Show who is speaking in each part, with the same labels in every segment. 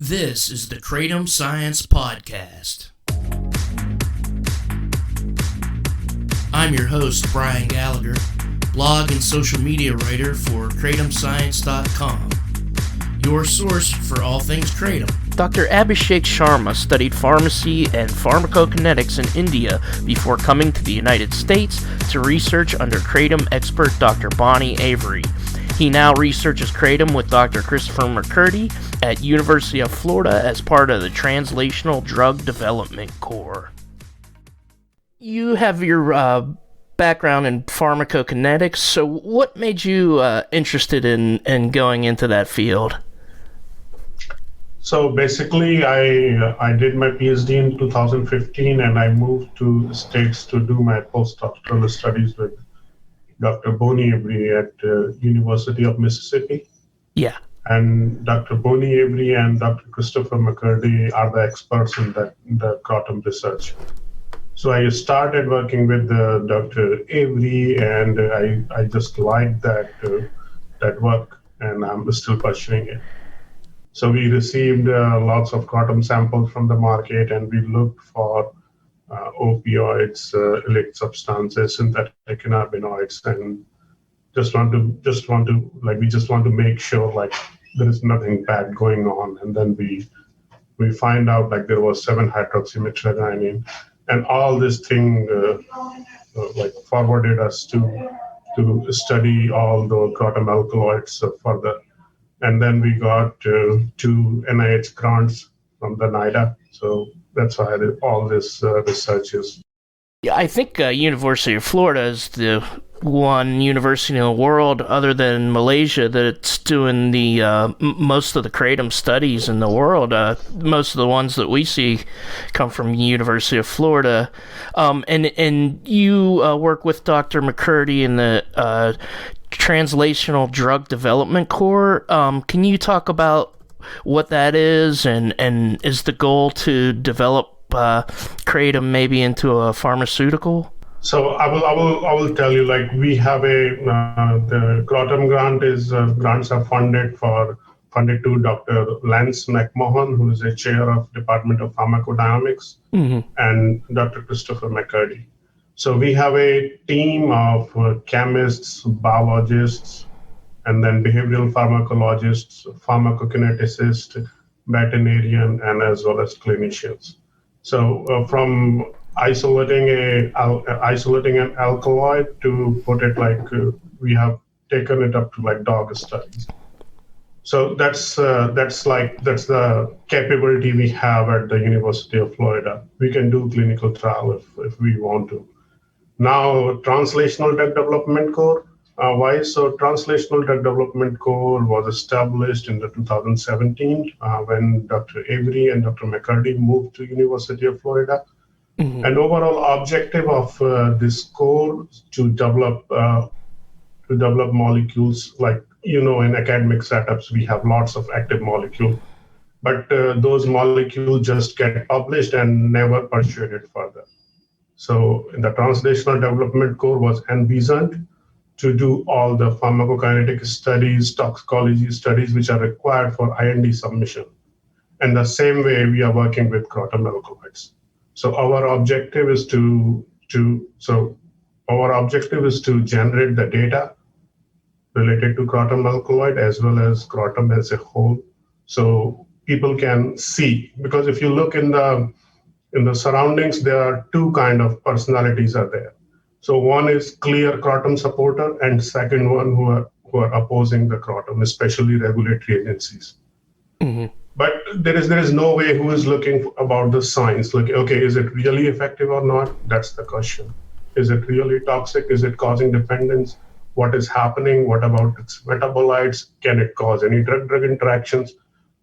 Speaker 1: This is the Kratom Science Podcast. I'm your host, Brian Gallagher, blog and social media writer for KratomScience.com, your source for all things Kratom. Dr. Abisheak Sharma studied pharmacy and pharmacokinetics in India before coming to the United States to research under Kratom expert Dr. Bonnie Avery. He now researches Kratom with Dr. Christopher McCurdy at University of Florida as part of the Translational Drug Development Core. You have your background in pharmacokinetics, so what made you interested in going into that field?
Speaker 2: So basically, I did my PhD in 2015, and I moved to the States to do my postdoctoral studies with Dr. Bonnie Avery at University of Mississippi.
Speaker 1: Yeah.
Speaker 2: And Dr. Bonnie Avery and Dr. Christopher McCurdy are the experts in the Kratom research. So I started working with Dr. Avery, and I just liked that work, and I'm still pursuing it. So we received lots of Kratom samples from the market, and we looked for opioids, illicit substances, synthetic cannabinoids, and we just want to make sure there is nothing bad going on. And then we find out there was 7-hydroxymethylguanine, and all this thing forwarded us to study all the Kratom alkaloids further. And then we got 2 NIH grants from the NIDA. So that's why all this research is.
Speaker 1: Yeah, I think University of Florida is the one university in the world, other than Malaysia, that's doing the most of the Kratom studies in the world. Most of the ones that we see come from University of Florida. And you work with Dr. McCurdy in the Translational Drug Development Core. Can you talk about what that is, and is the goal to develop Kratom maybe into a pharmaceutical?
Speaker 2: So I will tell you, we have the Kratom grants are funded to Dr. Lance McMahon, who is a chair of Department of Pharmacodynamics, and Dr. Christopher McCurdy. So we have a team of chemists, biologists, and then behavioral pharmacologists, pharmacokineticists, veterinarian, and as well as clinicians. So from isolating an alkaloid to put it we have taken it up to dog studies. So that's the capability we have at the University of Florida. We can do clinical trial if we want to. Now, Translational Drug Development Core. Why? So Translational Drug Development Core was established in the 2017 when Dr. Avery and Dr. McCurdy moved to University of Florida. Mm-hmm. And overall objective of this core is to develop molecules. In academic setups, we have lots of active molecules, but those molecules just get published and never pursued further. So the Translational Development Core was envisioned to do all the pharmacokinetic studies, toxicology studies, which are required for IND submission. And the same way we are working with Kratom alkaloids. So our objective is to generate the data related to Kratom alkaloid as well as Kratom as a whole, so people can see. Because if you look in the surroundings, there are 2 kind of personalities are there. So one is clear Kratom supporter, and second one who are opposing the Kratom, especially regulatory agencies. Mm-hmm. But there is no way who is looking about the science. Okay, is it really effective or not? That's the question. Is it really toxic? Is it causing dependence? What is happening? What about its metabolites? Can it cause any drug-drug interactions?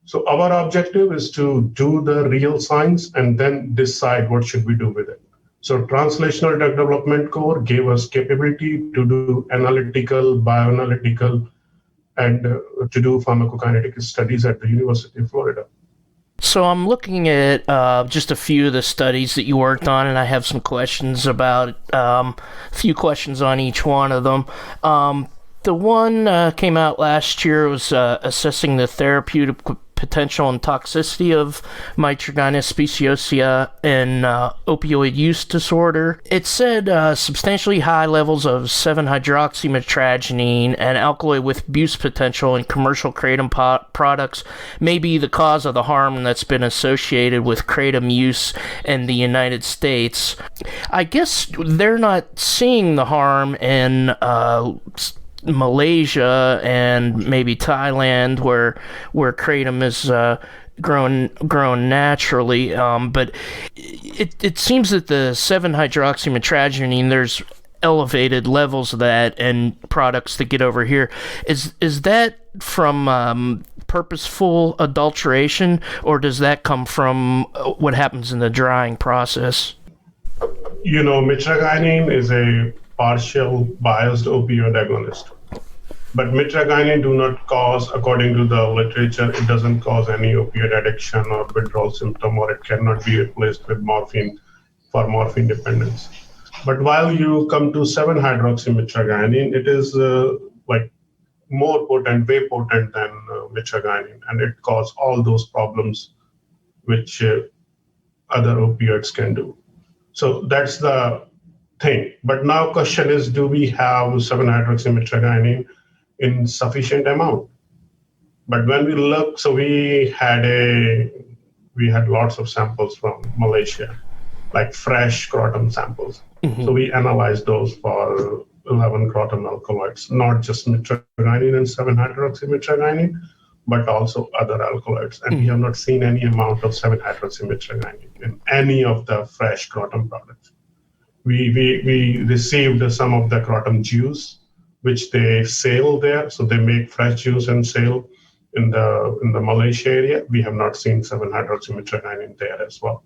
Speaker 2: So our objective is to do the real science and then decide what should we do with it. So Translational Drug Development Core gave us capability to do analytical, bioanalytical, and to do pharmacokinetic studies at the University of Florida.
Speaker 1: So I'm looking at just a few of the studies that you worked on, and I have some questions about a few questions on each one of them. The one came out last year was assessing the therapeutic potential and toxicity of mitragyna speciosa in opioid use disorder. It said substantially high levels of 7-hydroxymitragynine, an alkaloid with abuse potential in commercial kratom products, may be the cause of the harm that's been associated with kratom use in the United States. I guess they're not seeing the harm in Malaysia and maybe Thailand, where kratom is grown naturally, but it seems that the 7-hydroxymitragynine, there's elevated levels of that in products that get over here. Is that from purposeful adulteration, or does that come from what happens in the drying process?
Speaker 2: Mitragynine is a partial biased opioid agonist. But mitragynine do not cause, according to the literature, it doesn't cause any opioid addiction or withdrawal symptom, or it cannot be replaced with morphine for morphine dependence. But while you come to 7-hydroxymitragynine, it is more potent, way potent than mitragynine, and it causes all those problems which other opioids can do. So that's the thing. But now question is, do we have 7-hydroxymitragynine in sufficient amount? But when we look, so we had lots of samples from Malaysia, like fresh kratom samples. Mm-hmm. So we analyzed those for 11 kratom alkaloids, not just mitragynine and 7-hydroxymitragynine, but also other alkaloids. And we have not seen any amount of 7-hydroxymitragynine in any of the fresh kratom products. We received some of the kratom juice, which they sell there. So they make fresh juice and sell in the Malaysia area. We have not seen 7-hydroxymitragynine there as well.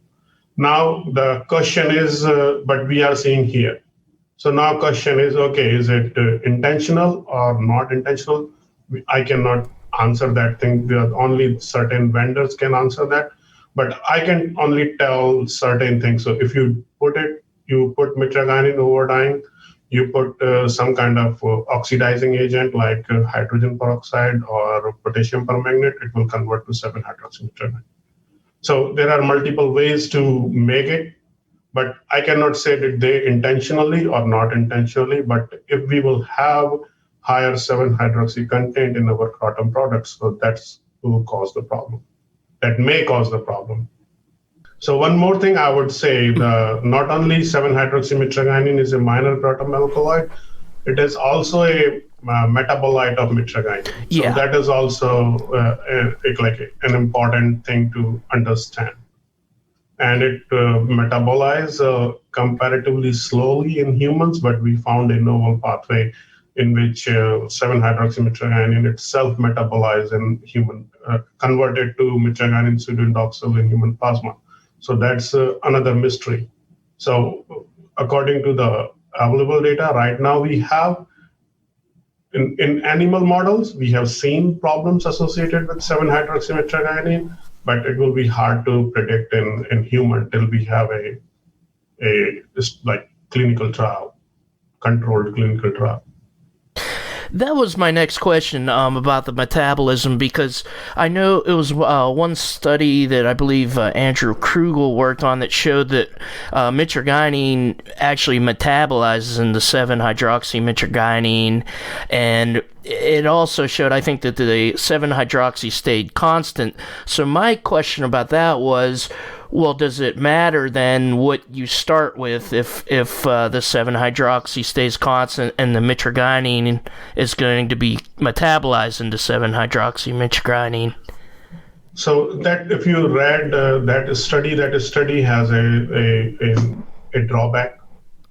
Speaker 2: Now the question is, but we are seeing here. So now question is, okay, is it intentional or not intentional? I cannot answer that thing. Only certain vendors can answer that. But I can only tell certain things. So if you put mitragynine over dyeing, you put some kind of oxidizing agent like hydrogen peroxide or potassium permanganate, it will convert to 7-hydroxymitragynine. So there are multiple ways to make it, but I cannot say that they intentionally or not intentionally, but if we will have higher 7-hydroxy content in our kratom products, so that's will cause the problem. That may cause the problem. So one more thing I would say, not only 7-hydroxymitragynine is a minor kratom alkaloid, it is also a metabolite of mitragynine. So that is also an important thing to understand. And it metabolizes comparatively slowly in humans, but we found a novel pathway in which 7-hydroxymitragynine itself metabolized in human, converted to mitragynine pseudoindoxyl in human plasma. So that's another mystery. So according to the available data right now, we have in animal models, we have seen problems associated with 7-hydroxymitragynine, but it will be hard to predict in human till we have a clinical trial, controlled clinical trial.
Speaker 1: That was my next question about the metabolism, because I know it was one study that I believe Andrew Krugel worked on that showed that mitragynine actually metabolizes into 7-hydroxymitragynine, and it also showed, I think, that the 7-hydroxy stayed constant. So my question about that was, well, does it matter then what you start with if the 7-hydroxy stays constant and the mitragynine is going to be metabolized into 7-hydroxymitragynine?
Speaker 2: So that if you read that study has a drawback.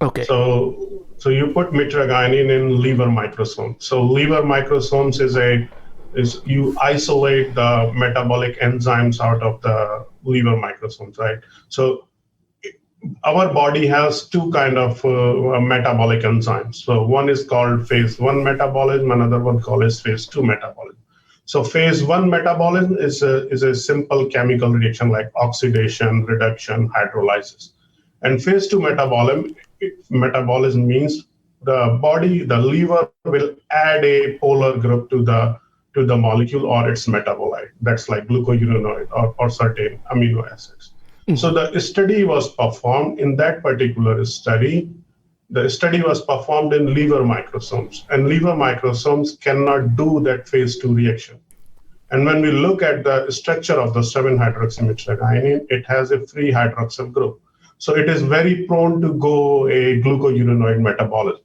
Speaker 2: Okay. So you put mitragynine in liver microsomes. So liver microsomes is you isolate the metabolic enzymes out of the liver microsomes, right? So our body has two kind of metabolic enzymes. So one is called phase 1 metabolism, another one called as phase 2 metabolism. So phase 1 metabolism is a simple chemical reaction like oxidation, reduction, hydrolysis. And phase 2 metabolism means the liver will add a polar group to to the molecule or its metabolite. That's like glucouranoid or certain amino acids. So the study was performed in that particular study. The study was performed in liver microsomes, and liver microsomes cannot do that phase 2 reaction. And when we look at the structure of the 7-hydroxymitragynine, it has a free hydroxyl group. So it is very prone to go a glucouranoid metabolism.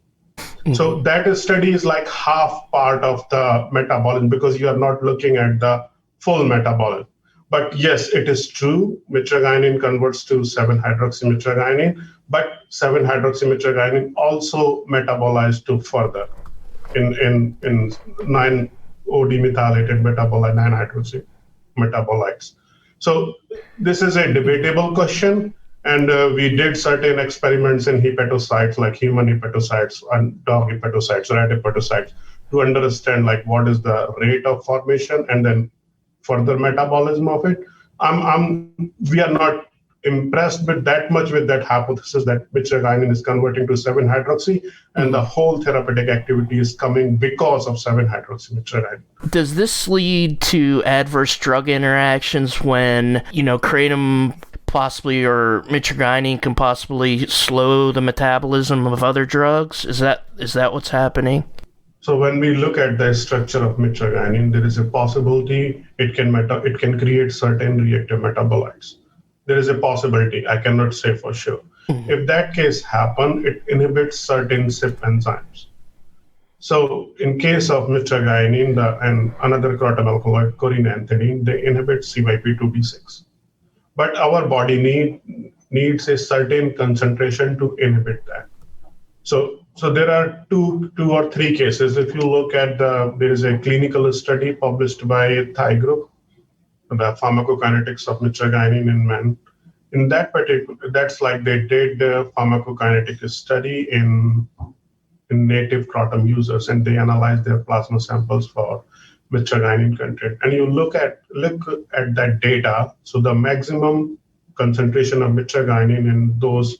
Speaker 2: So that study is like half part of the metabolism because you are not looking at the full metabolism. But yes, it is true, mitragynine converts to 7-hydroxymitragynine, but 7-hydroxymitragynine also metabolized to further in 9-O-demethylated metabolite, 9-hydroxy metabolites. So this is a debatable question. And we did certain experiments in hepatocytes, like human hepatocytes and dog hepatocytes, rat hepatocytes, to understand like what is the rate of formation and then further metabolism of it. We are not impressed with that much with that hypothesis that mitragynine is converting to 7-hydroxy, and the whole therapeutic activity is coming because of 7-hydroxymitragynine.
Speaker 1: Does this lead to adverse drug interactions when, kratom possibly or mitragynine can possibly slow the metabolism of other drugs? Is that what's happening?
Speaker 2: So when we look at the structure of mitragynine, there is a possibility it can create certain reactive metabolites. There is a possibility. I cannot say for sure. If that case happen, it inhibits certain CYP enzymes. So in case of mitragynine and another kratom alkaloid, corinanthidine, they inhibit CYP2D6. But our body needs a certain concentration to inhibit that. So there are two or three cases. If you look at there is a clinical study published by Thai group, the pharmacokinetics of mitragynine in men. In that particular, that's like they did the pharmacokinetic study in native kratom users, and they analyzed their plasma samples for mitragynine content. And you look at that data. So the maximum concentration of mitragynine in those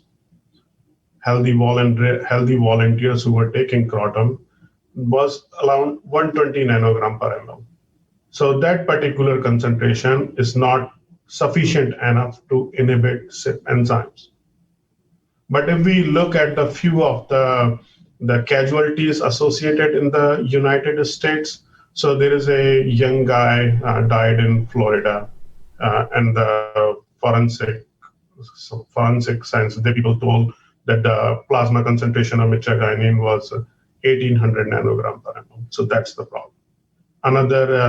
Speaker 2: healthy volunteers who were taking kratom was around 120 nanogram per ml. So that particular concentration is not sufficient enough to inhibit CYP enzymes. But if we look at the few of the casualties associated in the United States, so there is a young guy died in Florida, and the forensic science, the people told that the plasma concentration of mitragynine was 1800 nanogram per ml. So that's the problem. Another,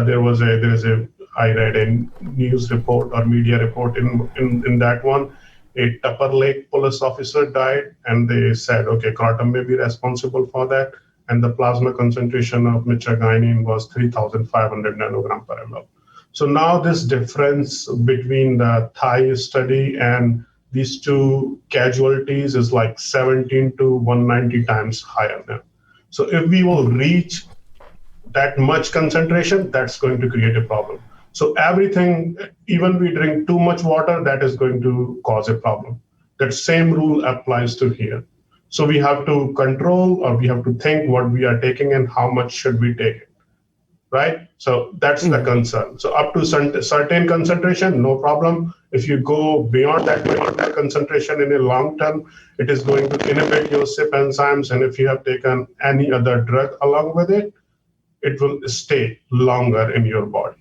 Speaker 2: I read a news report or media report in that one, a Tupper Lake police officer died, and they said, okay, kratom may be responsible for that. And the plasma concentration of mitragynine was 3,500 nanogram per ml. So now this difference between the Thai study and these two casualties is like 17 to 190 times higher now. So if we will reach that much concentration, that's going to create a problem. So everything, even we drink too much water, that is going to cause a problem. That same rule applies to here. So we have to control, or we have to think what we are taking and how much should we take it, right? So that's the concern. So up to certain concentration, no problem. If you go beyond that concentration in a long term, it is going to inhibit your CYP enzymes. And if you have taken any other drug along with it, it will stay longer in your body.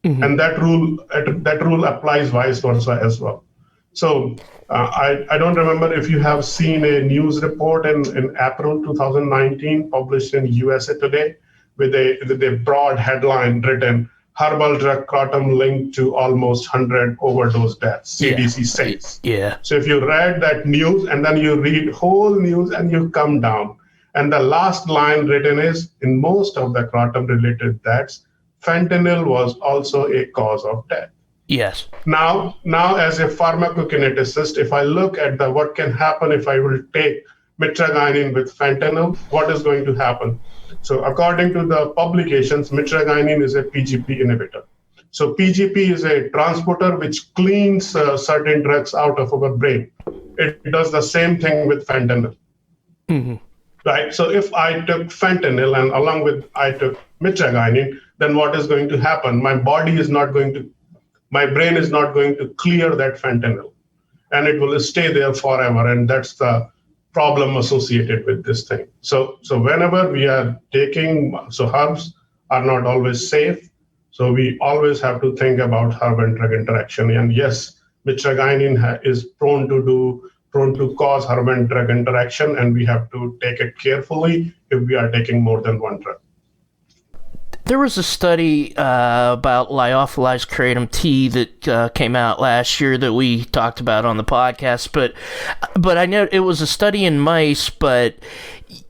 Speaker 2: And that rule applies vice versa as well. So I don't remember if you have seen a news report in April 2019 published in USA Today with a broad headline written, "Herbal drug kratom linked to almost 100 overdose deaths," CDC says.
Speaker 1: Yeah.
Speaker 2: So if you read that news and then you read whole news and you come down, and the last line written is, in most of the kratom related deaths, fentanyl was also a cause of death.
Speaker 1: Yes.
Speaker 2: Now, as a pharmacokineticist, if I look at what can happen if I will take mitragynine with fentanyl, what is going to happen? So according to the publications, mitragynine is a PGP inhibitor. So PGP is a transporter which cleans certain drugs out of our brain. It does the same thing with fentanyl. Right. So if I took fentanyl and along with I took mitragynine, then what is going to happen? My brain is not going to clear that fentanyl, and it will stay there forever. And that's the problem associated with this thing. So whenever we are taking, herbs are not always safe. So we always have to think about herb and drug interaction. And yes, mitragynine is prone to cause herb and drug interaction, and we have to take it carefully if we are taking more than one drug.
Speaker 1: There was a study about lyophilized kratom tea that came out last year that we talked about on the podcast, but I know it was a study in mice, but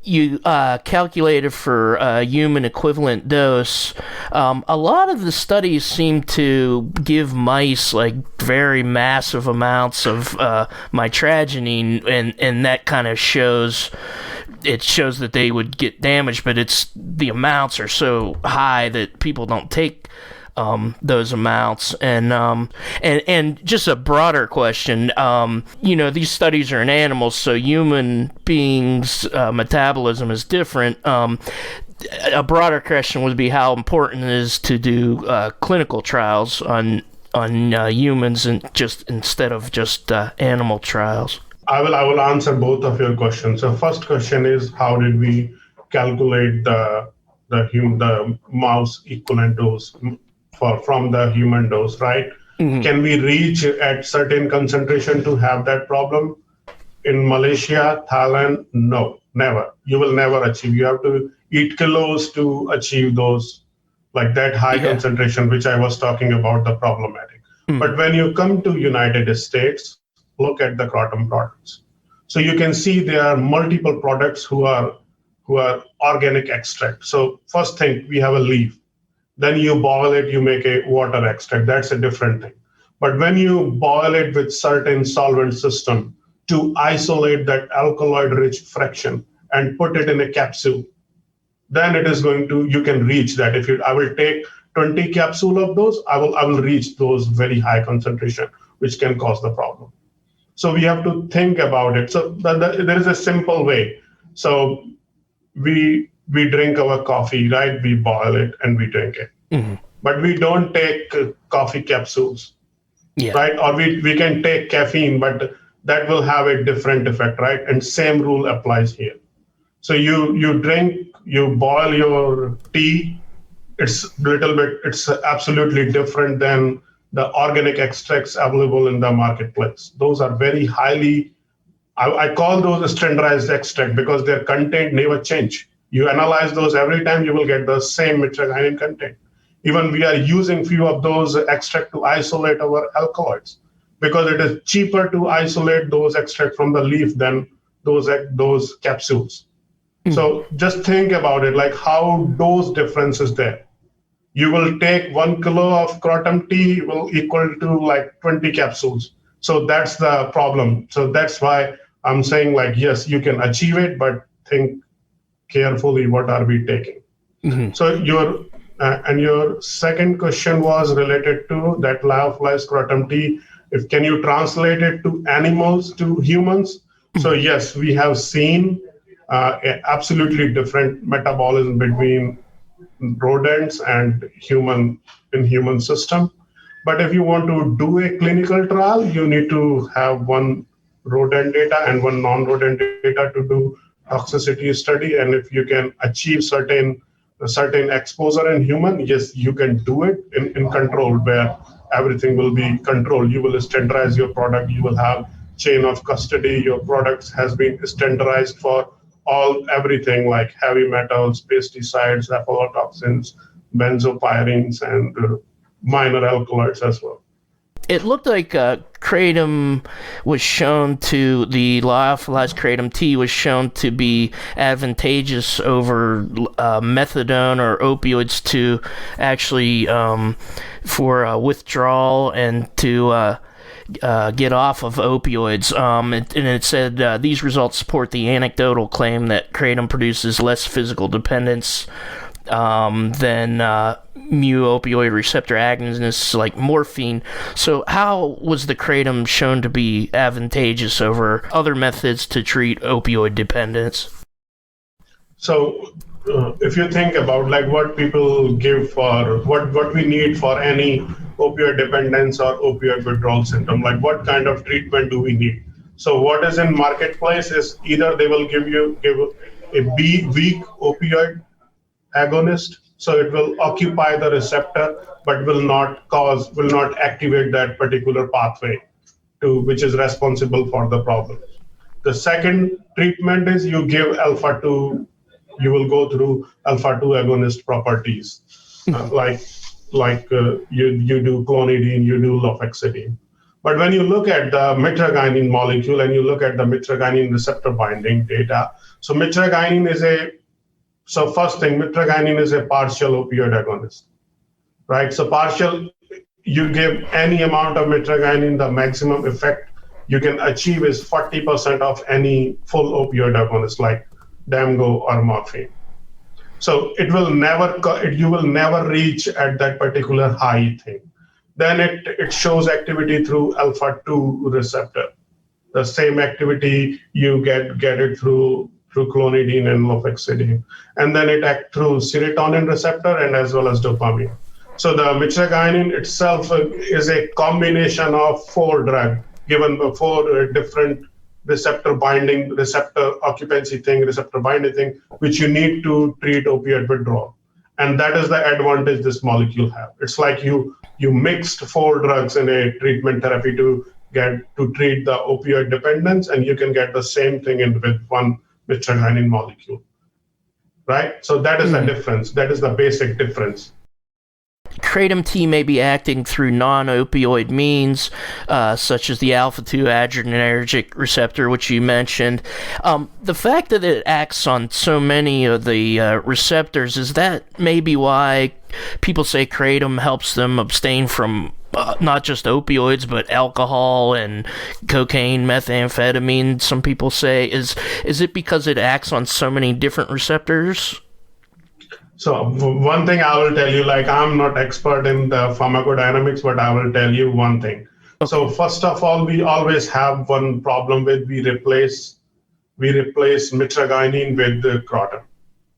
Speaker 1: you calculated for a human equivalent dose. A lot of the studies seem to give mice like very massive amounts of mitragynine, and that kind of shows that they would get damaged, but the amounts are so high that people don't take those amounts. And just a broader question, these studies are in animals, so human beings' metabolism is different. A broader question would be how important it is to do clinical trials on humans and instead of just animal trials.
Speaker 2: I will answer both of your questions. So first question is, how did we calculate the mouse equivalent dose from the human dose, right? Mm-hmm. Can we reach at certain concentration to have that problem? In Malaysia, Thailand, no, never. You will never achieve. You have to eat kilos to achieve those, like that high concentration, which I was talking about, the problematic. Mm-hmm. But when you come to United States, look at the Kratom products. So you can see there are multiple products who are organic extract. So first thing, we have a leaf. Then you boil it, you make a water extract. That's a different thing. But when you boil it with certain solvent system to isolate that alkaloid-rich fraction and put it in a capsule, then it is you can reach that. I will take 20 capsule of those, I will reach those very high concentration, which can cause the problem. So we have to think about it. So there is a simple way. So we drink our coffee, right? We boil it and we drink it. Mm-hmm. But we don't take coffee capsules, right? Or we can take caffeine, but that will have a different effect, right? And same rule applies here. So you boil your tea. It's absolutely different than the organic extracts available in the marketplace. Those are very highly, I call those a standardized extract because their content never change. You analyze those every time, you will get the same mitragynine content. Even we are using few of those extract to isolate our alkaloids because it is cheaper to isolate those extract from the leaf than those capsules. Mm. So just think about it, like how those differences there. You will take 1 kilo of kratom tea will equal to like 20 capsules. So that's the problem. So that's why I'm saying like, yes, you can achieve it, but think carefully, what are we taking? Mm-hmm. So your second question was related to that lyophilized kratom tea. Can you translate it to animals, to humans? Mm-hmm. So yes, we have seen absolutely different metabolism between rodents and human system. But if you want to do a clinical trial, you need to have one rodent data and one non-rodent data to do toxicity study. And if you can achieve certain exposure in human, yes, you can do it in control where everything will be controlled. You will standardize your product. You will have chain of custody. Your products has been standardized for everything like heavy metals, pesticides, aflatoxins, benzopyrines, and minor alkaloids as well.
Speaker 1: It looked like kratom was shown the lyophilized kratom tea was shown to be advantageous over methadone or opioids to actually for withdrawal and to get off of opioids. And it said these results support the anecdotal claim that kratom produces less physical dependence than mu-opioid receptor agonists like morphine. So how was the kratom shown to be advantageous over other methods to treat opioid dependence?
Speaker 2: So if you think about like what people give for what we need for any opioid dependence or opioid withdrawal symptom, like what kind of treatment do we need? So what is in marketplace is either they will give a weak opioid agonist, so it will occupy the receptor but will not activate that particular pathway to which is responsible for the problem. The second treatment is you give alpha 2, you will go through alpha 2 agonist properties, you do clonidine, you do lofexidine. But when you look at the mitragynine molecule and you look at the mitragynine receptor binding data, so first thing, mitragynine is a partial opioid agonist, right? So partial, you give any amount of mitragynine, the maximum effect you can achieve is 40% of any full opioid agonist like Damgo or morphine. So you will never reach at that particular high thing. Then it shows activity through alpha 2 receptor. The same activity you get it through clonidine and lofexidine, and then it acts through serotonin receptor and as well as dopamine. So the mitragynine itself is a combination of 4 drugs given by 4 different receptor binding, receptor occupancy thing, receptor binding thing, which you need to treat opioid withdrawal. And that is the advantage this molecule have. It's like you mixed 4 drugs in a treatment therapy to treat the opioid dependence, and you can get the same thing with one mitragynine molecule, right? So that is the difference. That is the basic difference.
Speaker 1: Kratom T may be acting through non-opioid means, such as the alpha-2 adrenergic receptor, which you mentioned. The fact that it acts on so many of the receptors, is that maybe why people say Kratom helps them abstain from not just opioids, but alcohol and cocaine, methamphetamine, some people say? Is it because it acts on so many different receptors?
Speaker 2: So one thing I will tell you, like I'm not expert in the pharmacodynamics, but I will tell you one thing. Okay. So first of all, we always have one problem with we replace mitragynine with the kratom.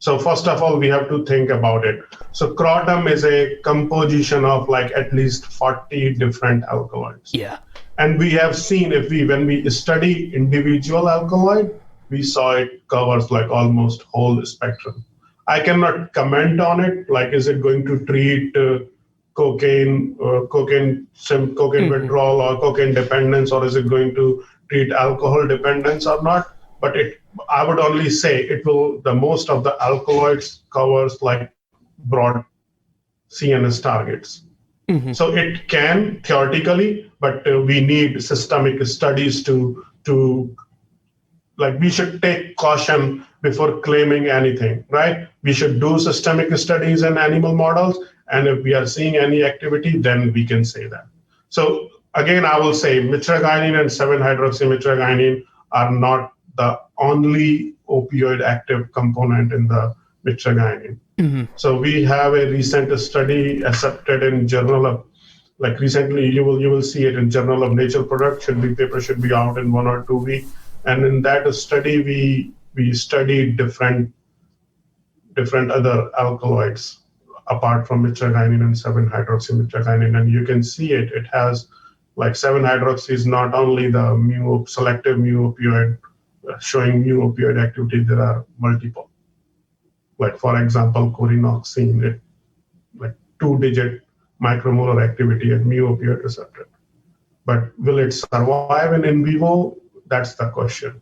Speaker 2: So first of all, we have to think about it. So kratom is a composition of like at least 40 different alkaloids.
Speaker 1: Yeah.
Speaker 2: And we have seen when we study individual alkaloid, we saw it covers like almost whole spectrum. I cannot comment on it, like is it going to treat cocaine withdrawal or cocaine dependence, or is it going to treat alcohol dependence or not? But I would only say the most of the alkaloids covers like broad CNS targets. Mm-hmm. So it can theoretically, but we need systemic studies to like we should take caution before claiming anything, right? We should do systemic studies in animal models, and if we are seeing any activity, then we can say that. So again, I will say mitragynine and 7-hydroxymitragynine are not the only opioid active component in the mitragynine. Mm-hmm. So we have a recent study accepted in Journal of, like recently you will see it in Journal of Nature Products. Paper should be out in 1 or 2 weeks. And in that study, we studied different other alkaloids apart from mitragynine and 7-hydroxymitragynine, and you can see it. It has like 7-hydroxy is not only the selective mu opioid showing mu opioid activity. There are multiple. Like for example, corinoxine, it like 2-digit micromolar activity at mu opioid receptor. But will it survive in vivo? That's the question,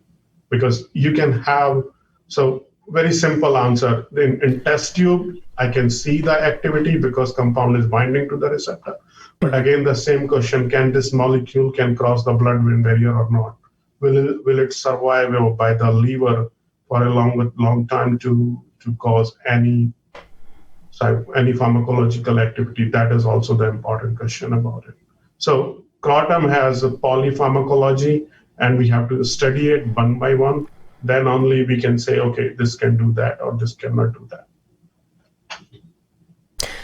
Speaker 2: because you can have, so very simple answer. In test tube, I can see the activity because compound is binding to the receptor. But again, the same question, can this molecule can cross the blood-brain barrier or not? Will it survive by the liver for a long time to cause any pharmacological activity? That is also the important question about it. So kratom has a polypharmacology, and we have to study it one by one. Then only we can say, okay, this can do that or this cannot do that.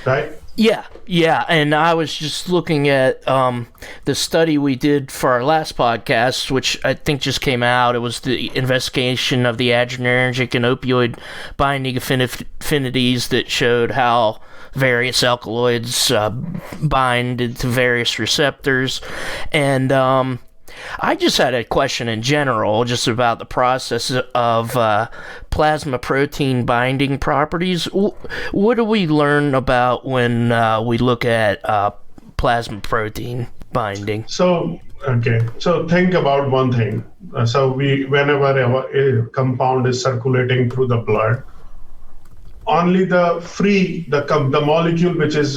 Speaker 2: Right?
Speaker 1: Yeah, and I was just looking at the study we did for our last podcast, which I think just came out. It was the investigation of the adrenergic and opioid binding affinities that showed how various alkaloids bind to various receptors. And I just had a question in general, just about the process of plasma protein binding properties. What do we learn about when we look at plasma protein binding?
Speaker 2: So think about one thing. Whenever a compound is circulating through the blood, only the molecule which is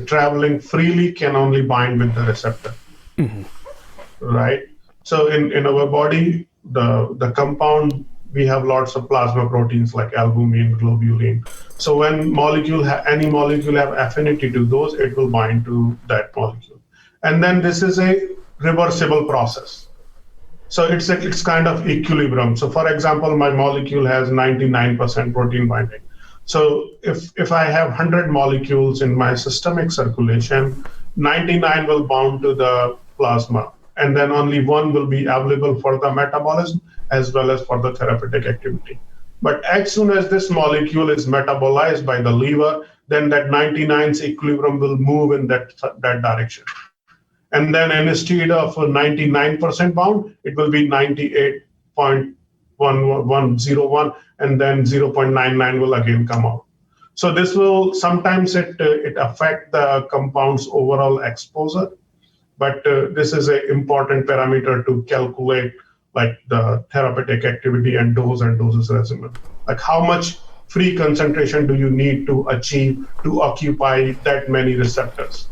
Speaker 2: traveling freely can only bind with the receptor. Mm-hmm. Right. So in our body, the compound, we have lots of plasma proteins like albumin, globulin. So when any molecule have affinity to those, it will bind to that molecule. And then this is a reversible process. So it's kind of equilibrium. So for example, my molecule has 99% protein binding. So if I have 100 molecules in my systemic circulation, 99 will bound to the plasma, and then only one will be available for the metabolism as well as for the therapeutic activity. But as soon as this molecule is metabolized by the liver, then that 99's equilibrium will move in that direction. And then instead of 99% bound, it will be 98.1101, and then 0.99 will again come out. So this will sometimes it affect the compound's overall exposure, but this is an important parameter to calculate like the therapeutic activity and doses regimen. Like how much free concentration do you need to achieve to occupy that many receptors,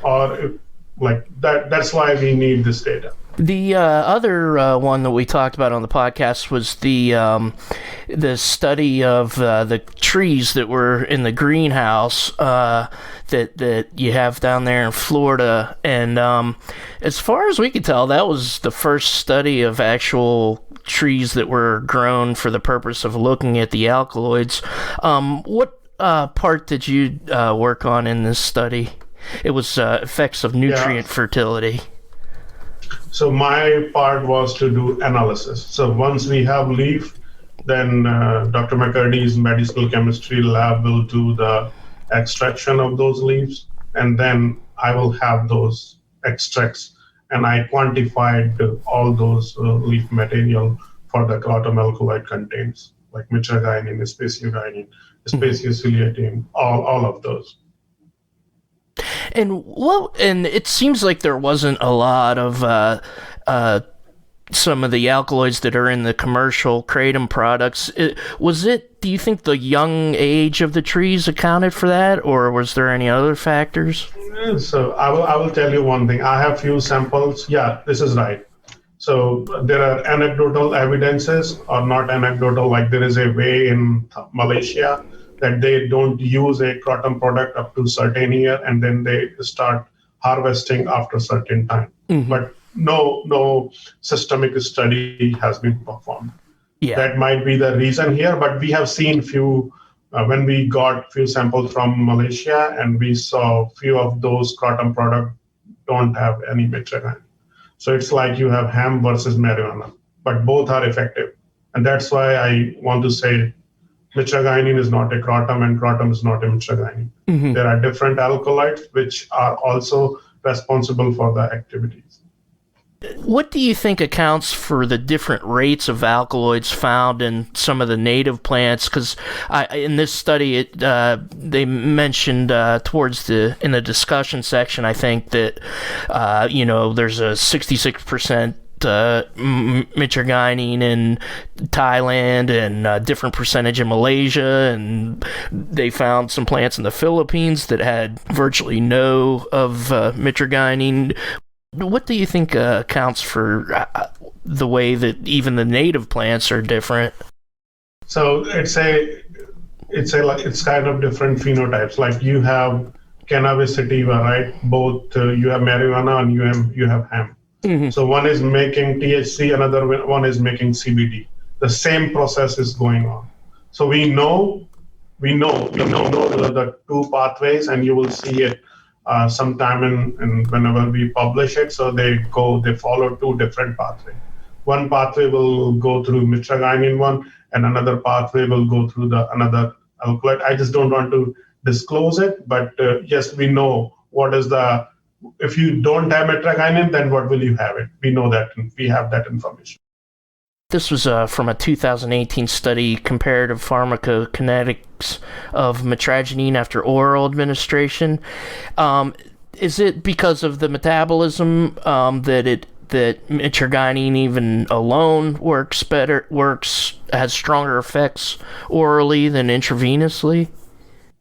Speaker 2: or like that's why we need this data.
Speaker 1: The other one that we talked about on the podcast was the study of the trees that were in the greenhouse that you have down there in Florida. And as far as we could tell, that was the first study of actual trees that were grown for the purpose of looking at the alkaloids. What part did you work on in this study? It was effects of nutrient fertility.
Speaker 2: So my part was to do analysis. So once we have leaf, then Dr. McCurdy's medicinal chemistry lab will do the extraction of those leaves, and then I will have those extracts, and I quantified all those leaf material for the kratom alkaloid contains, like mitragynine, speciogynin, speciociliatine, all of those.
Speaker 1: And it seems like there wasn't a lot of some of the alkaloids that are in the commercial kratom products. Do you think the young age of the trees accounted for that, or was there any other factors?
Speaker 2: So I will tell you one thing. I have few samples. Yeah, this is right. So there are anecdotal evidences, or not anecdotal, like there is a way in Malaysia that they don't use a kratom product up to certain year, and then they start harvesting after certain time. Mm-hmm. But no systemic study has been performed. Yeah. That might be the reason here, but we have seen few, when we got few samples from Malaysia, and we saw few of those kratom products don't have any mitragynine. So it's like you have hemp versus marijuana, but both are effective. And that's why I want to say mitragynine is not a kratom and kratom is not a mitragynine. Mm-hmm. There are different alkaloids which are also responsible for the activities.
Speaker 1: What do you think accounts for the different rates of alkaloids found in some of the native plants? Because in this study, they mentioned in the discussion section, I think that there's a 66% mitragynine in Thailand and a different percentage in Malaysia, and they found some plants in the Philippines that had virtually no of mitragynine. What do you think accounts for the way that even the native plants are different?
Speaker 2: So it's kind of different phenotypes. Like you have cannabis sativa, right? Both you have marijuana and you have hemp. Mm-hmm. So one is making THC, another one is making CBD. The same process is going on. So we know we know the two pathways, and you will see it sometime in whenever we publish it. So they follow two different pathways. One pathway will go through mitragynine one, and another pathway will go through the another alkaloid. I just don't want to disclose it, but yes, we know what is the, if you don't have mitragynine, then what will you have it? We know that, and we have that information.
Speaker 1: This was from a 2018 study, Comparative Pharmacokinetics of mitragynine after oral administration. Is it because of the metabolism that mitragynine even alone has stronger effects orally than intravenously?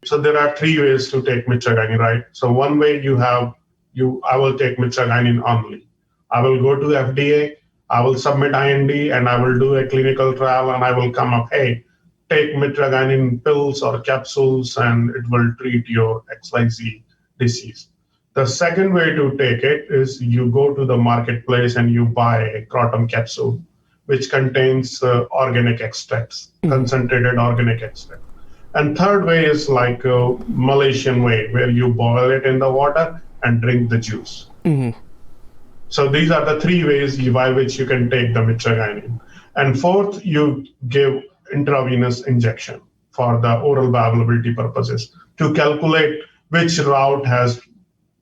Speaker 2: So there are three ways to take mitragynine, right? So one way I will take mitragynine only. I will go to FDA, I will submit IND, and I will do a clinical trial, and I will come up, hey, take mitragynine pills or capsules, and it will treat your XYZ disease. The second way to take it is you go to the marketplace and you buy a Kratom capsule, which contains organic extracts, concentrated organic extract. And third way is like a Malaysian way, where you boil it in the water and drink the juice. Mm-hmm. So these are the three ways by which you can take the mitragynine. And fourth, you give intravenous injection for the oral bioavailability purposes to calculate which route has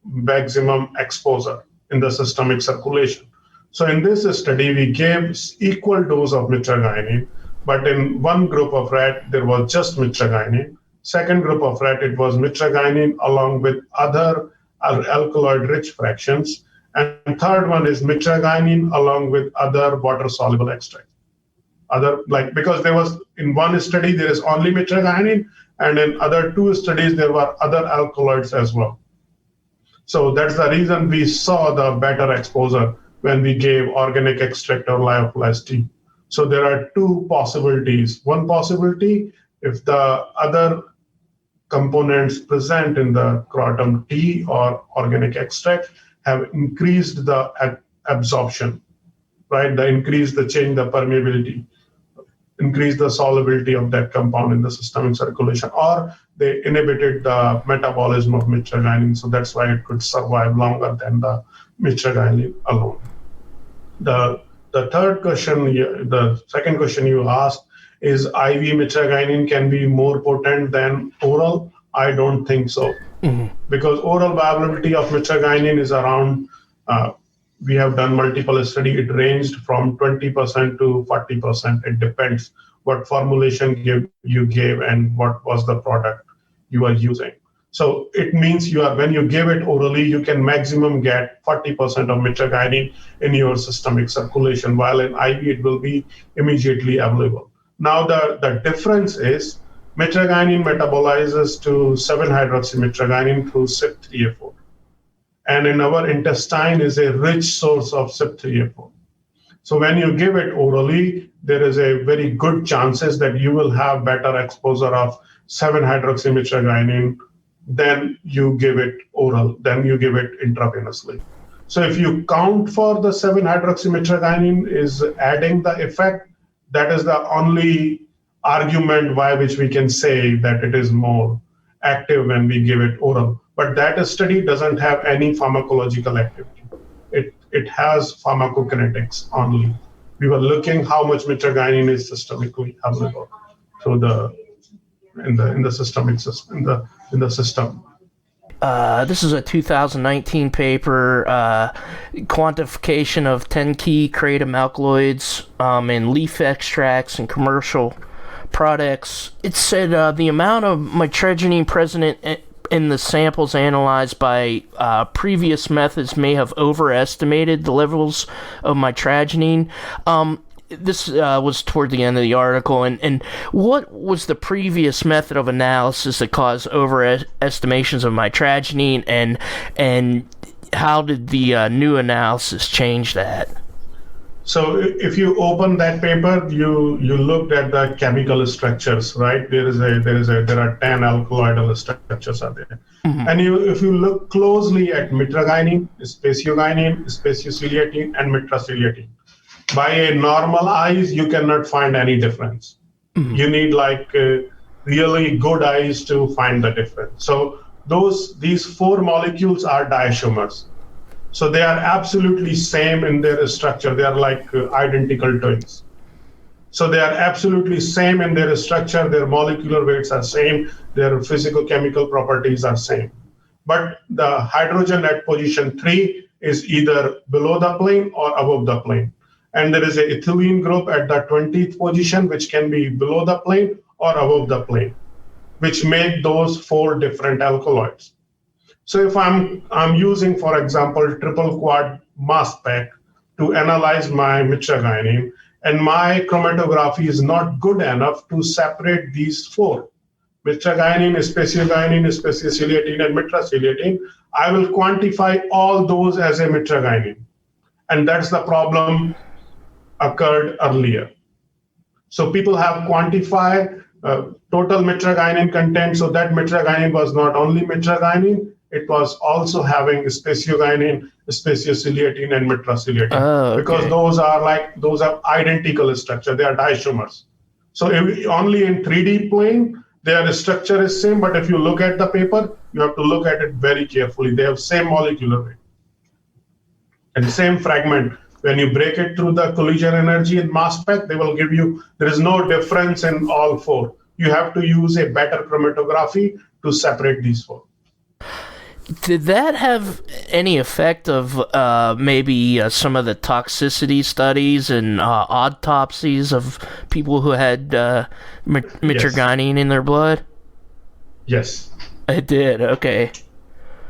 Speaker 2: maximum exposure in the systemic circulation. So in this study, we gave equal dose of mitragynine, but in one group of rat, there was just mitragynine. Second group of rat, it was mitragynine along with other alkaloid-rich fractions. And third one is mitragynine along with other water-soluble extract. Because there was, in one study, there is only mitragynine, and in other two studies, there were other alkaloids as well. So that's the reason we saw the better exposure when we gave organic extract or lyophilized tea. So there are two possibilities. One possibility, if the other components present in the kratom tea or organic extract have increased the absorption, right? Change the permeability, increase the solubility of that compound in the systemic circulation, or they inhibited the metabolism of mitragynine, so that's why it could survive longer than the mitragynine alone. The second question you asked is IV mitragynine can be more potent than oral? I don't think so. Mm-hmm. Because oral bioavailability of mitragynine is around, we have done multiple studies, it ranged from 20% to 40%. It depends what formulation you gave and what was the product you are using. So it means when you give it orally, you can maximum get 40% of mitragynine in your systemic circulation, while in IV it will be immediately available. Now the difference is mitragynine metabolizes to 7-hydroxymitragynine through CYP3A4. And in our intestine is a rich source of CYP3A4. So when you give it orally, there is a very good chances that you will have better exposure of 7-hydroxymitragynine than you give it oral, than you give it intravenously. So if you count for the 7-hydroxymitragynine is adding the effect, that is the only argument by which we can say that it is more active when we give it oral. But that study doesn't have any pharmacological activity. It has pharmacokinetics only. We were looking how much mitragynine is systemically available through in the systemic system in the system.
Speaker 1: This is a 2019 paper, quantification of 10 key kratom alkaloids in leaf extracts and commercial products. It said the amount of mitragynine present in the samples analyzed by previous methods may have overestimated the levels of mitragynine. This was toward the end of the article, and what was the previous method of analysis that caused overestimations of mitragynine, and how did the new analysis change that?
Speaker 2: So if you open that paper, you looked at the chemical structures, right? There are 10 alkaloidal structures are there. Mm-hmm. And if you look closely at mitragynine, speciogynin, speciociliatine, and mitraciliatine, by a normal eyes, you cannot find any difference. Mm-hmm. You need really good eyes to find the difference. So these 4 molecules are diisomers. So they are absolutely same in their structure. They are like identical twins. So they are absolutely same in their structure. Their molecular weights are same. Their physicochemical properties are same. But the hydrogen at position 3 is either below the plane or above the plane. And there is an ethylene group at the 20th position, which can be below the plane or above the plane, which make those 4 different alkaloids. So if I'm using, for example, triple quad mass spec to analyze my mitragynine, and my chromatography is not good enough to separate these 4, mitragynine, speciogynin, speciociliatine, and mitraciliatine, I will quantify all those as a mitragynine. And that's the problem occurred earlier. So people have quantified total mitragynine content. So that mitragynine was not only mitragynine, it was also having speciogynin, speciociliatine, and mitraciliatine.
Speaker 1: Oh, okay.
Speaker 2: Because those are identical structure. They are diisomers. So only in 3D plane, their structure is same. But if you look at the paper, you have to look at it very carefully. They have same molecular weight and same fragment. When you break it through the collision energy in mass spec, they will give you, there is no difference in all 4. You have to use a better chromatography to separate these 4.
Speaker 1: Did that have any effect of maybe some of the toxicity studies and autopsies of people who had mitragynine in their blood?
Speaker 2: Yes.
Speaker 1: It did, okay.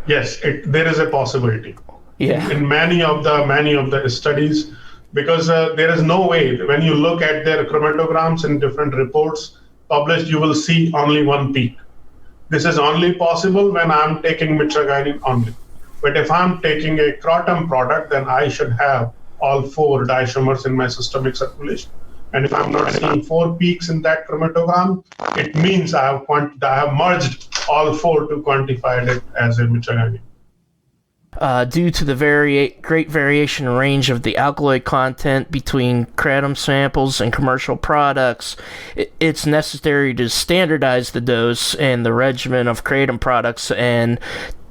Speaker 2: Yes, there is a possibility.
Speaker 1: Yeah.
Speaker 2: In many of the studies, because there is no way, when you look at their chromatograms in different reports published, you will see only one peak. This is only possible when I'm taking mitragynine only. But if I'm taking a Kratom product, then I should have all 4 diisomers in my systemic circulation. And if I'm not seeing 4 peaks in that chromatogram, it means I have merged all 4 to quantify it as a mitragynine.
Speaker 1: Due to the great variation and range of the alkaloid content between kratom samples and commercial products, it's necessary to standardize the dose and the regimen of kratom products, and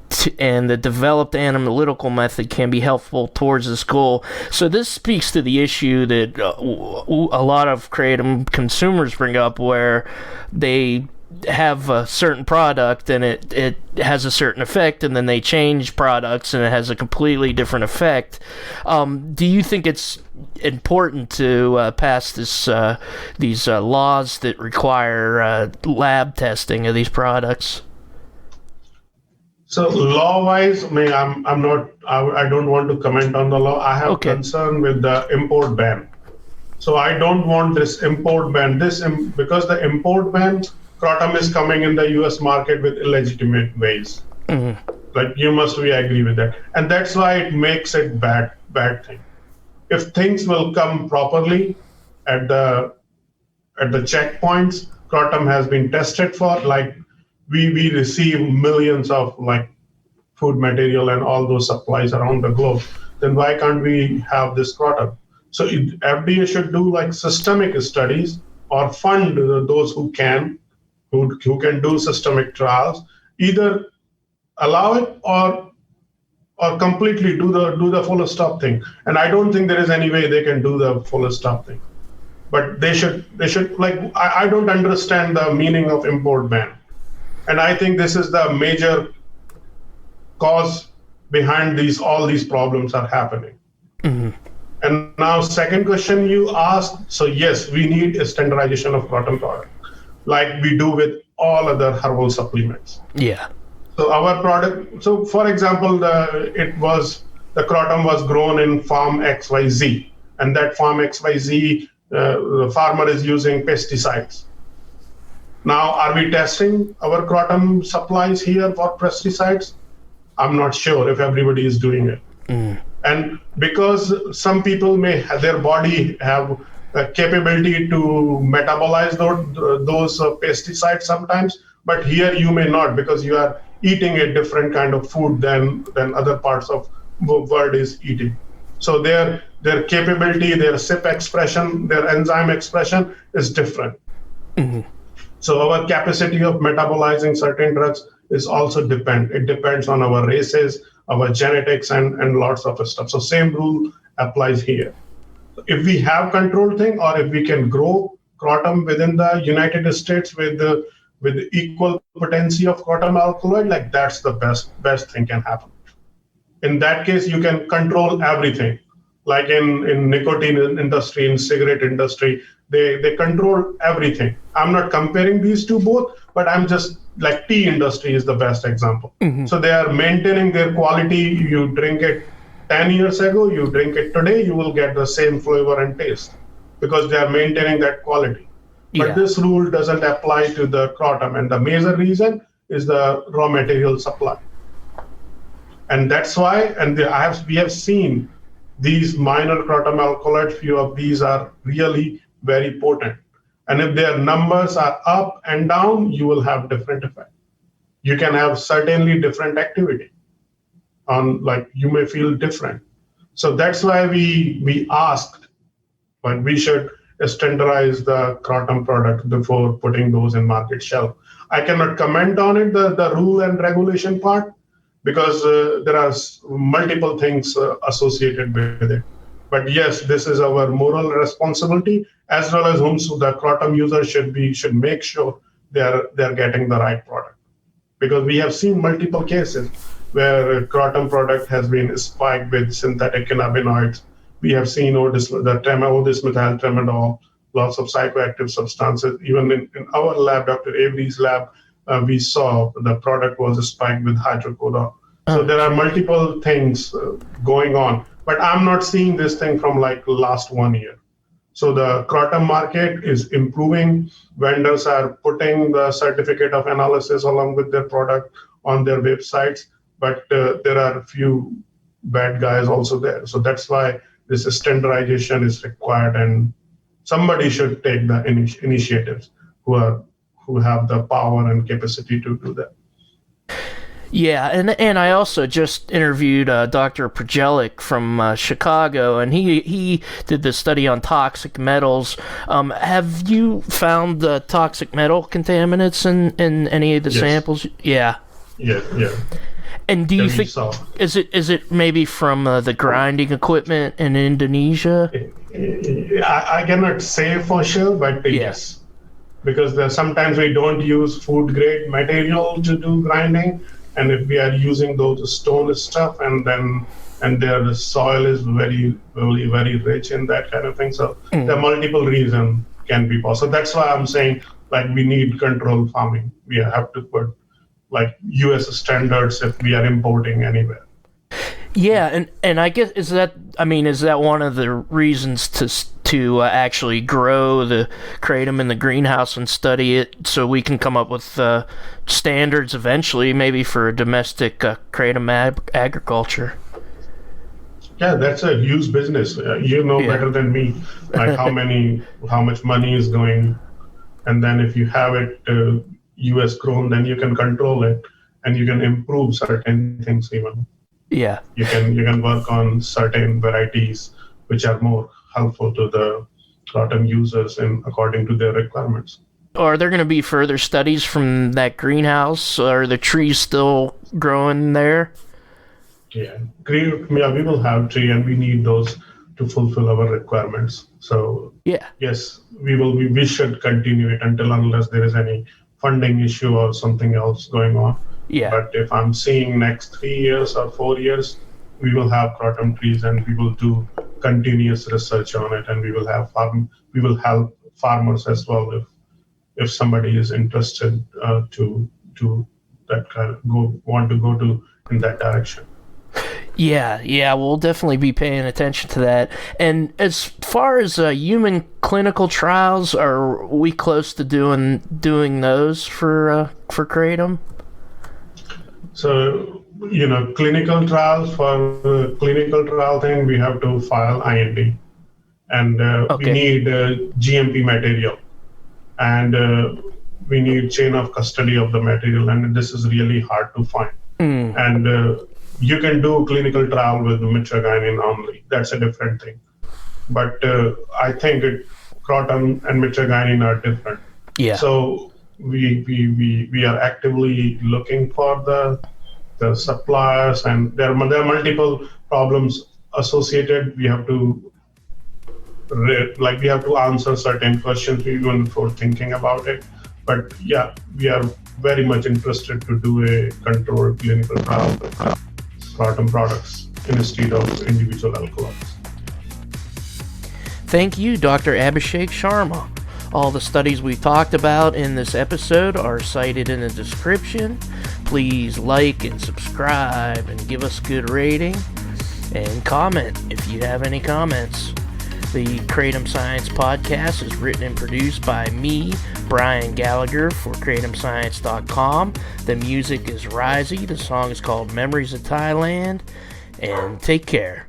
Speaker 1: the developed analytical method can be helpful towards this goal. So this speaks to the issue that a lot of kratom consumers bring up, where they have a certain product and it has a certain effect, and then they change products and it has a completely different effect. Do you think it's important to pass these laws that require lab testing of these products?
Speaker 2: So law-wise, I don't want to comment on the law. I have concern with the import ban. So I don't want this import ban. Because the import ban, Kratom is coming in the US market with illegitimate ways. Mm-hmm. Like, you must agree with that. And that's why it makes it bad thing. If things will come properly at the checkpoints, Kratom has been tested for, like we receive millions of like food material and all those supplies around the globe, then why can't we have this Kratom? So FDA should do like systemic studies or fund those who can do systemic trials, either allow it or completely do the full stop thing. And I don't think there is any way they can do the full stop thing. But they should like, I don't understand the meaning of import ban. And I think this is the major cause behind all these problems are happening. Mm-hmm. And now, second question you asked, so yes, we need a standardization of Kratom product, like we do with all other herbal supplements.
Speaker 1: Yeah.
Speaker 2: So our product, so for example, the Kratom was grown in farm XYZ, and that farm XYZ, the farmer is using pesticides. Now, are we testing our Kratom supplies here for pesticides? I'm not sure if everybody is doing it. Mm. And because some people their body have the capability to metabolize those pesticides sometimes, but here you may not, because you are eating a different kind of food than other parts of the world is eating. So their capability, their CYP expression, their enzyme expression is different. Mm-hmm. So our capacity of metabolizing certain drugs is also it depends on our races, our genetics, and lots of stuff. So same rule applies here. If we have control thing, or if we can grow kratom within the United States with equal potency of kratom alkaloid, like that's the best thing can happen. In that case, you can control everything. Like in nicotine industry, in cigarette industry, they control everything. I'm not comparing these two both, but I'm just like tea industry is the best example. Mm-hmm. So they are maintaining their quality. You drink it 10 years ago, you drink it today, you will get the same flavor and taste because they are maintaining that quality. But this rule doesn't apply to the kratom, and the major reason is the raw material supply. And that's why, we have seen these minor kratom alkaloids, few of these are really very potent. And if their numbers are up and down, you will have different effect. You can have certainly different activity on, like, you may feel different. So that's why we asked, but we should standardize the kratom product before putting those in market shelf. I cannot comment on it, the rule and regulation part, because there are multiple things associated with it. But yes, this is our moral responsibility, as well as the kratom user should make sure they're getting the right product. Because we have seen multiple cases where a kratom product has been spiked with synthetic cannabinoids. We have seen odismethyl tramadol, lots of psychoactive substances. Even in our lab, Dr. Avery's lab, we saw the product was spiked with hydrocodone. So there are multiple things going on, but I'm not seeing this thing from like last 1 year. So the kratom market is improving. Vendors are putting the certificate of analysis along with their product on their websites, but there are a few bad guys also there. So that's why this standardization is required, and somebody should take the initiatives who have the power and capacity to do that.
Speaker 1: Yeah, and I also just interviewed Dr. Projelik from Chicago, and he did this study on toxic metals. Have you found the toxic metal contaminants in any of the samples? Yeah.
Speaker 2: Yeah.
Speaker 1: And do you think is it maybe from the grinding equipment in Indonesia?
Speaker 2: I cannot say for sure, but yes, because sometimes we don't use food grade material to do grinding, and if we are using those stone stuff, and the soil is very very rich in that kind of thing, so there are multiple reasons can be possible. That's why I'm saying, like, we need controlled farming. We have to put like US standards if we are importing anywhere.
Speaker 1: Yeah, and I guess is that one of the reasons to actually grow the kratom in the greenhouse and study it, so we can come up with standards eventually, maybe for domestic kratom agriculture.
Speaker 2: Yeah, that's a huge business. Better than me, like how much money is going, and then if you have it US grown, then you can control it and you can improve certain things even.
Speaker 1: Yeah.
Speaker 2: You can work on certain varieties which are more helpful to the kratom users and according to their requirements.
Speaker 1: Are there going to be further studies from that greenhouse? Are the trees still growing there?
Speaker 2: Yeah, we will have tree, and we need those to fulfill our requirements. So yes, we should continue it unless there is any funding issue or something else going on.
Speaker 1: Yeah.
Speaker 2: But if I'm seeing next 3 years or 4 years, we will have kratom trees, and we will do continuous research on it, and we will help farmers as well if somebody is interested to that kind of want to go to in that direction.
Speaker 1: Yeah, we'll definitely be paying attention to that. And as far as human clinical trials, are we close to doing those for kratom?
Speaker 2: So, clinical trials, for clinical trial thing, we have to file IND, and we need GMP material, and we need chain of custody of the material, and this is really hard to find. And you can do clinical trial with mitragynine only. That's a different thing. But I think kratom and mitragynine are different.
Speaker 1: Yeah.
Speaker 2: So we are actively looking for the suppliers, and there are multiple problems associated. We have to we have to answer certain questions even before thinking about it. But yeah, we are very much interested to do a controlled clinical trial with Kratom products instead of individual alkaloids.
Speaker 1: Thank you, Dr. Abisheak Sharma. All the studies we talked about in this episode are cited in the description. Please like and subscribe and give us a good rating and comment if you have any comments. The Kratom Science Podcast is written and produced by me, Brian Gallagher, for KratomScience.com. The music is Risey. The song is called Memories of Thailand. And take care.